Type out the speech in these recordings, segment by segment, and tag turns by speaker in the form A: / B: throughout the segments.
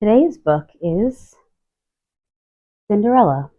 A: Today's book is Cinderella.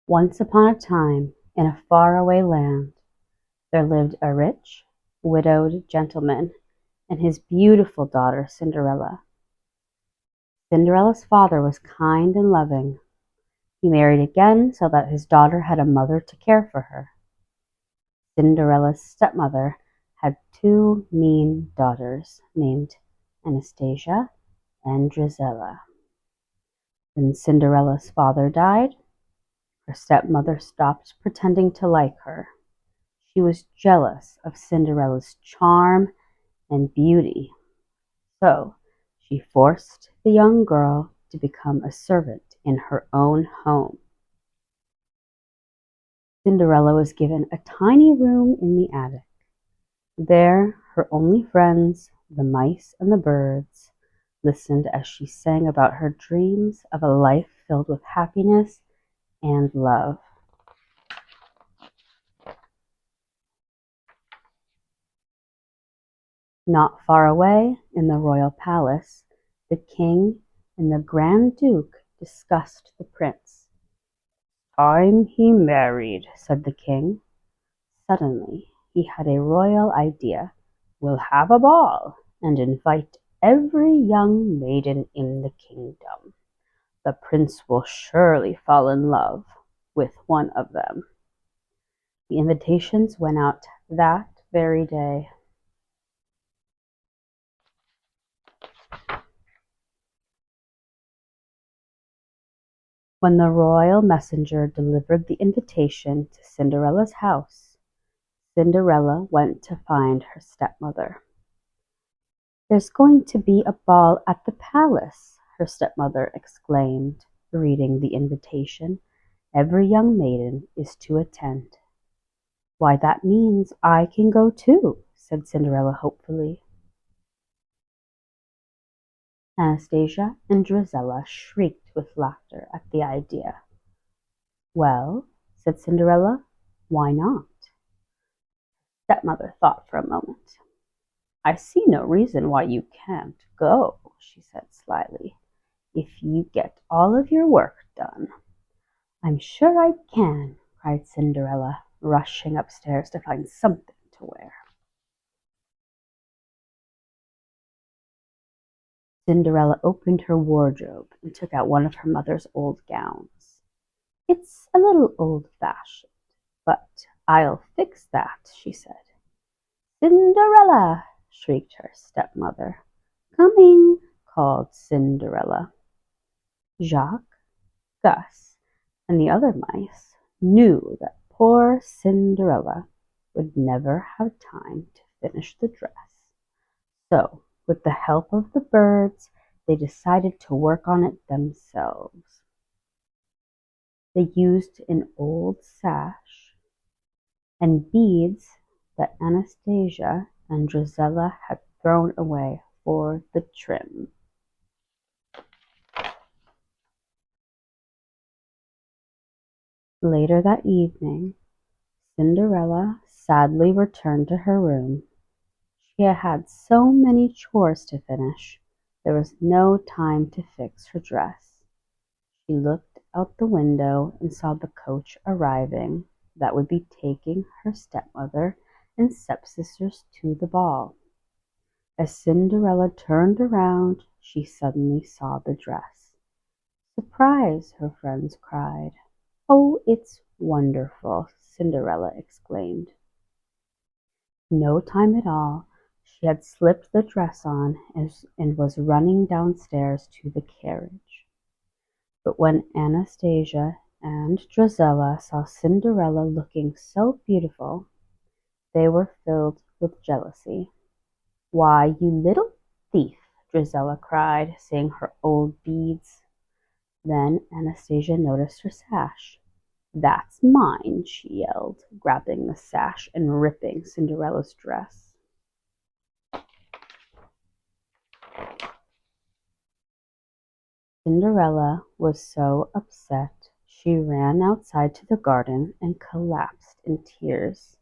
A: Once upon a time, in a faraway land, there lived a rich, widowed gentleman and his beautiful daughter Cinderella. Cinderella's father was kind and loving. He married again so that his daughter had a mother to care for her. Cinderella's stepmother had two mean daughters named Anastasia and Drizella. When Cinderella's father died, her stepmother stopped pretending to like her. She was jealous of Cinderella's charm and beauty, so she forced the young girl to become a servant in her own home. Cinderella was given a tiny room in the attic. There, her only friends, the mice and the birds, listened as she sang about her dreams of a life filled with happiness and love. Not far away, in the royal palace, the king and the Grand Duke discussed the prince. "Time he married," said the king. Suddenly he had a royal idea. "We'll have a ball and invite every young maiden in the kingdom. The prince will surely fall in love with one of them." The invitations went out that very day. When the royal messenger delivered the invitation to Cinderella's house, Cinderella went to find her stepmother. "There's going to be a ball at the palace," her stepmother exclaimed, reading the invitation. "Every young maiden is to attend." "Why, that means I can go too," said Cinderella hopefully. Anastasia and Drizella shrieked with laughter at the idea. "Well," said Cinderella, "why not?" Stepmother thought for a moment. "I see no reason why you can't go," she said slyly, "if you get all of your work done." "I'm sure I can," cried Cinderella, rushing upstairs to find something to wear. Cinderella opened her wardrobe and took out one of her mother's old gowns. "It's a little old-fashioned, but I'll fix that," she said. "Cinderella!" shrieked her stepmother. "Coming!" called Cinderella. Jacques, Gus, and the other mice knew that poor Cinderella would never have time to finish the dress. So, with the help of the birds, they decided to work on it themselves. They used an old sash and beads that Anastasia and Drizella had thrown away for the trim. Later that evening, Cinderella sadly returned to her room. She had had so many chores to finish, there was no time to fix her dress. She looked out the window and saw the coach arriving that would be taking her stepmother and stepsisters to the ball. As Cinderella turned around, she suddenly saw the dress. "Surprise!" her friends cried. "Oh, it's wonderful!" Cinderella exclaimed. No time at all, she had slipped the dress on and was running downstairs to the carriage. But when Anastasia and Drizella saw Cinderella looking so beautiful, they were filled with jealousy. "Why, you little thief!" Drizella cried, seeing her old beads. Then Anastasia noticed her sash. "That's mine!" she yelled, grabbing the sash and ripping Cinderella's dress. Cinderella was so upset She ran outside to the garden and collapsed in tears.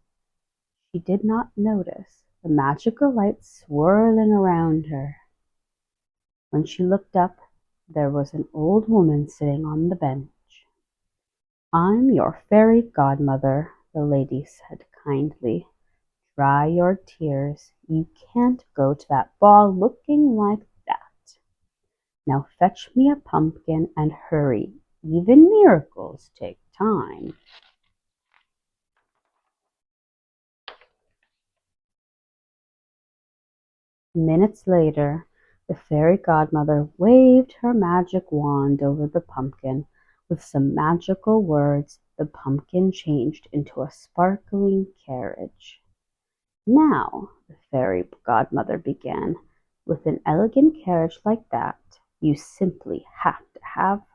A: She did not notice the magical light swirling around her. When she looked up, there was an old woman sitting on the bench. "I'm your fairy godmother," the lady said kindly. "Dry your tears. You can't go to that ball looking like that. Now fetch me a pumpkin and hurry. Even miracles take time." Minutes later, the fairy godmother waved her magic wand over the pumpkin. With some magical words, the pumpkin changed into a sparkling carriage. "Now," the fairy godmother began, "with an elegant carriage like that, you simply have to have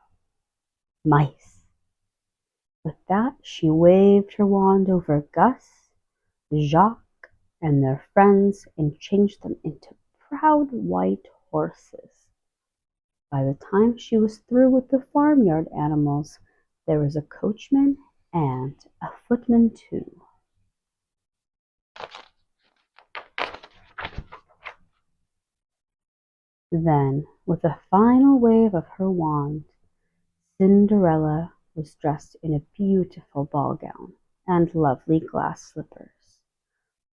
A: mice." With that, she waved her wand over Gus, Jacques, and their friends and changed them into proud white horses. By the time she was through with the farmyard animals, there was a coachman and a footman too. Then, with a final wave of her wand, Cinderella was dressed in a beautiful ball gown and lovely glass slippers.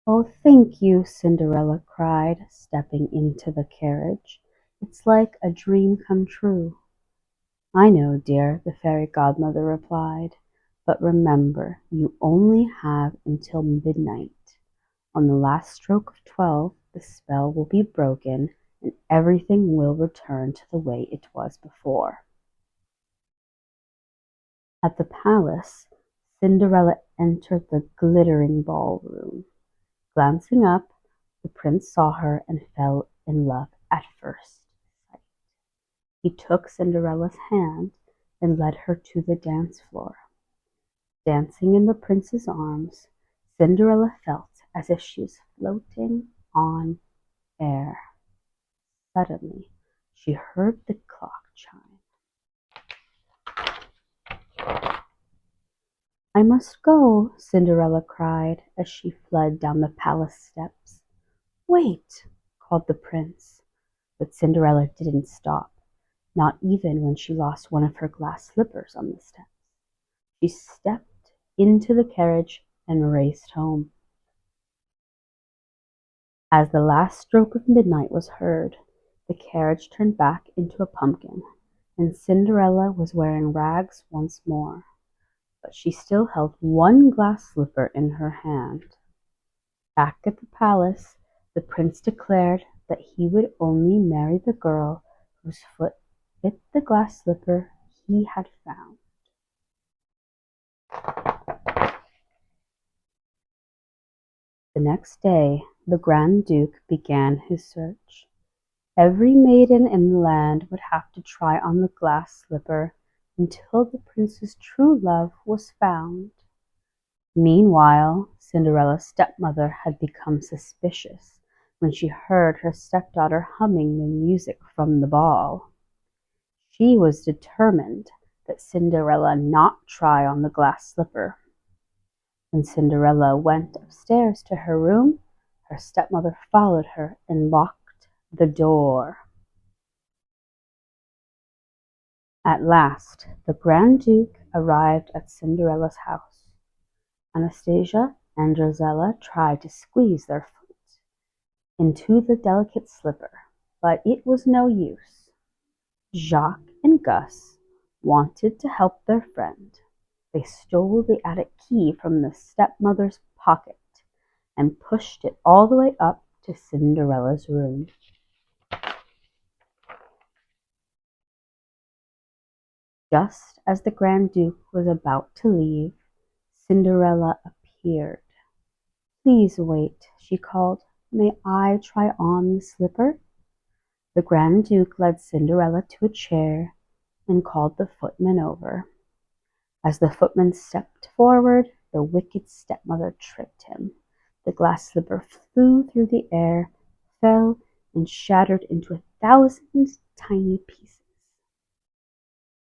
A: "Oh, thank you," Cinderella cried, stepping into the carriage. "It's like a dream come true." "I know, dear," the fairy godmother replied, "but remember, you only have until midnight. On the last stroke of 12, the spell will be broken and everything will return to the way it was before." At the palace, Cinderella entered the glittering ballroom. Glancing up, the prince saw her and fell in love at first sight. He took Cinderella's hand and led her to the dance floor. Dancing in the prince's arms, Cinderella felt as if she was floating on air. Suddenly, she heard the clock chime. "I must go," Cinderella cried as she fled down the palace steps. "Wait," called the prince. But Cinderella didn't stop, not even when she lost one of her glass slippers on the steps. She stepped into the carriage and raced home. As the last stroke of midnight was heard, the carriage turned back into a pumpkin, and Cinderella was wearing rags once more, but she still held one glass slipper in her hand. Back at the palace, the prince declared that he would only marry the girl whose foot fit the glass slipper he had found. The next day, the Grand Duke began his search. Every maiden in the land would have to try on the glass slipper until the prince's true love was found. Meanwhile, Cinderella's stepmother had become suspicious when she heard her stepdaughter humming the music from the ball. She was determined that Cinderella not try on the glass slipper. When Cinderella went upstairs to her room, her stepmother followed her and locked the door. At last, the Grand Duke arrived at Cinderella's house. Anastasia and Rosella tried to squeeze their foot into the delicate slipper, but it was no use. Jacques and Gus wanted to help their friend. They stole the attic key from the stepmother's pocket and pushed it all the way up to Cinderella's room. Just as the Grand Duke was about to leave, Cinderella appeared. "Please wait," she called. "May I try on the slipper?" The Grand Duke led Cinderella to a chair and called the footman over. As the footman stepped forward, the wicked stepmother tripped him. The glass slipper flew through the air, fell, and shattered into 1,000 tiny pieces.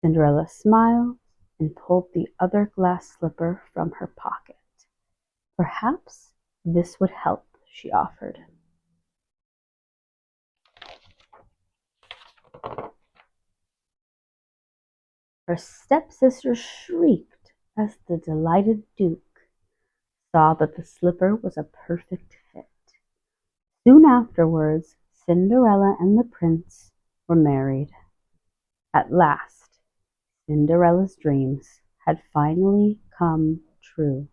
A: Cinderella smiled and pulled the other glass slipper from her pocket. Perhaps this would help, she offered. Her stepsister shrieked as the delighted Duke saw that the slipper was a perfect fit. Soon afterwards, Cinderella and the prince were married. At last, Cinderella's dreams had finally come true.